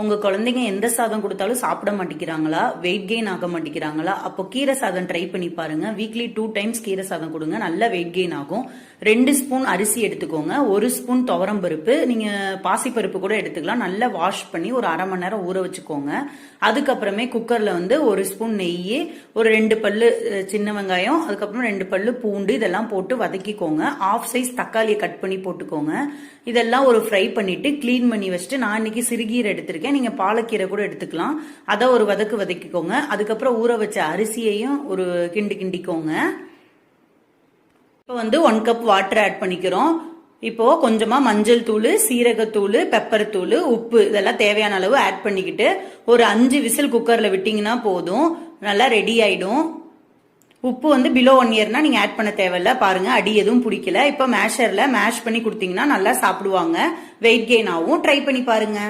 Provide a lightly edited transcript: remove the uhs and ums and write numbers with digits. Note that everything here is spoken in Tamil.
உங்க குழந்தைங்க எந்த சாதம் கொடுத்தாலும் சாப்பிட மாட்டேங்கிறாங்களா, வெயிட் கெயின் ஆக மாட்டேங்கிறாங்களா, அப்போ கீரை சாதம் ட்ரை பண்ணி பாருங்க. வீக்லி 2 டைம்ஸ் கீரை சாதம் கொடுங்க, நல்ல வெயிட் கெயின் ஆகும். 2 ஸ்பூன் அரிசி எடுத்துக்கோங்க, 1 ஸ்பூன் துவரம் பருப்பு, நீங்க பாசிப்பருப்பு கூட எடுத்துக்கலாம். நல்லா வாஷ் பண்ணி ஒரு அரை மணி நேரம் ஊற வச்சுக்கோங்க. அதுக்கப்புறமே குக்கர்ல வந்து 1 ஸ்பூன் நெய், ஒரு 2 பல்லு சின்ன வெங்காயம், அதுக்கப்புறம் 2 பல்லு பூண்டு இதெல்லாம் போட்டு வதக்கிக்கோங்க. ஆஃப் சைஸ் தக்காளியை கட் பண்ணி போட்டுக்கோங்க. இதெல்லாம் ஒரு ஃப்ரை பண்ணிட்டு கிளீன் பண்ணி வச்சுட்டு, நான் இன்னைக்கு சிறுகீரை எடுத்திருக்கேன், நீங்க பாலக்கீரை கூட எடுத்துக்கலாம். அதை ஒரு வதக்கிக்கோங்க. அதுக்கப்புறம் ஊற வச்ச அரிசியையும் ஒரு கிண்டிக்கோங்க. இப்போ வந்து 1 கப் வாட்டர் ஆட் பண்ணிக்கிறோம். இப்போ கொஞ்சமா மஞ்சள் தூள், சீரகத்தூள், பெப்பர் தூள், உப்பு இதெல்லாம் தேவையான அளவு ஆட் பண்ணிக்கிட்டு ஒரு 5 விசில் குக்கர்ல விட்டீங்கன்னா போதும், நல்லா ரெடி ஆயிடும். உப்பு வந்து பிலோ 1 இயர்னா நீங்க ஆட் பண்ண தேவையில்ல. பாருங்க, அடி எதுவும் பிடிக்கல. இப்போ மேஷர்ல மேஷ் பண்ணி கொடுத்தீங்கன்னா நல்லா சாப்பிடுவாங்க, வெயிட் கெயின் ஆகும். ட்ரை பண்ணி பாருங்க.